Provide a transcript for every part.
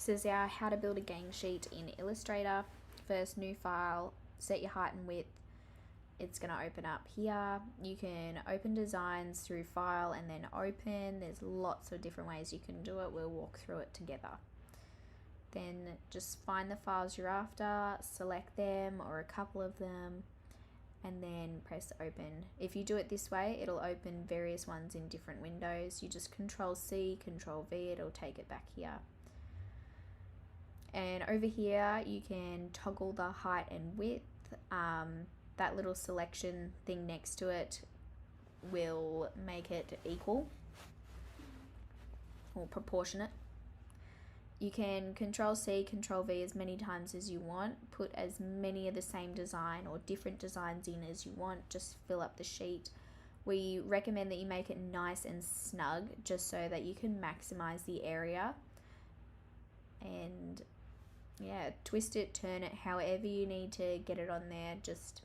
This is our how to build a gang sheet in Illustrator. First, new file, set your height and width. It's going to open up here. You can open designs through file and then open. There's lots of different ways you can do it. We'll walk through it together. Then just find the files you're after, select them or a couple of them, and then press open. If you do it this way, it'll open various ones in different windows. You just Control C, Control V, it'll take it back here. And over here you can toggle the height and width. That little selection thing next to it will make it equal or proportionate. You can Control C, Control V as many times as you want. Put as many of the same design or different designs in as you want. Just fill up the sheet. We recommend that you make it nice and snug just so that you can maximize the area. And yeah, twist it, turn it, however you need to get it on there, just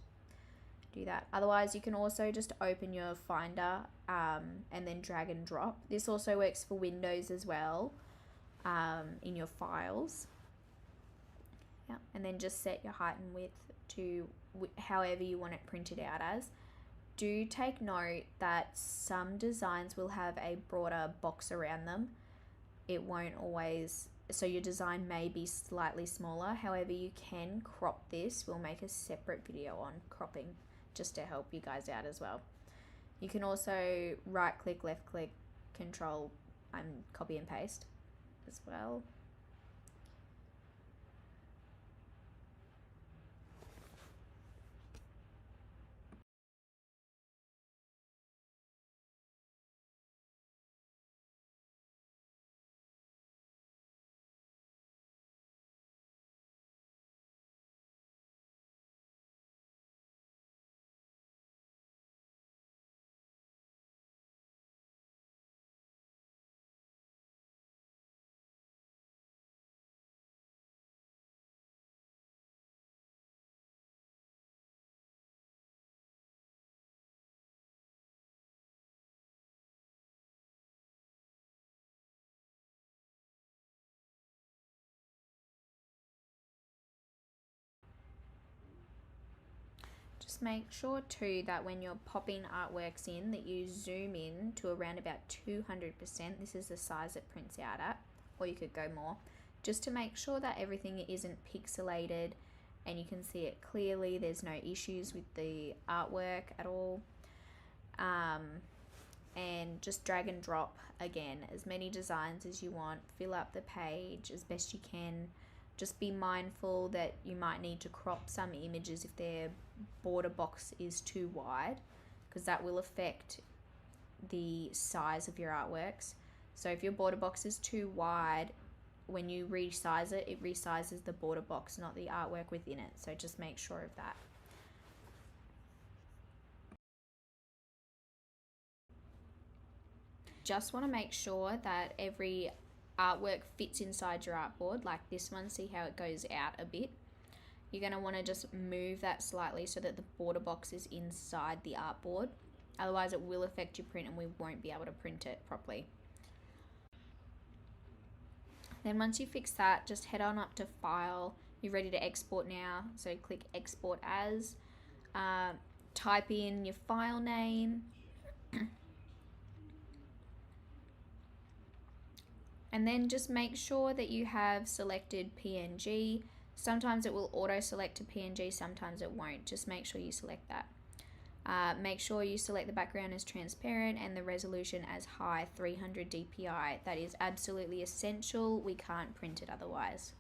do that. Otherwise, you can also just open your Finder and then drag and drop. This also works for Windows as well. In your files, yeah, and then just set your height and width to however you want it printed out as. Do take note that some designs will have a broader box around them. It won't always, so your design may be slightly smaller. However, you can crop this. We'll make a separate video on cropping just to help you guys out as well. You can also right click, left click, control and copy and paste as well. Just make sure too that when you're popping artworks in that you zoom in to around about 200%. This is the size it prints out at, or you could go more, just to make sure that everything isn't pixelated and you can see it clearly. There's no issues with the artwork at all. And just drag and drop again as many designs as you want. Fill up the page as best you can. Just be mindful that you might need to crop some images if their border box is too wide, because that will affect the size of your artworks. So if your border box is too wide, when you resize it, it resizes the border box, not the artwork within it. So just make sure of that. Just want to make sure that every artwork fits inside your artboard, like this one. See how it goes out a bit? You're going to want to just move that slightly so that the border box is inside the artboard. Otherwise it will affect your print and we won't be able to print it properly. Then once you fix that, just head on up to File. You're ready to export now, so click Export As. Type in your file name. And then just make sure that you have selected PNG. Sometimes it will auto select to PNG, sometimes it won't. Just make sure you select that. Make sure you select the background as transparent and the resolution as high, 300 dpi. That is absolutely essential. We can't print it otherwise.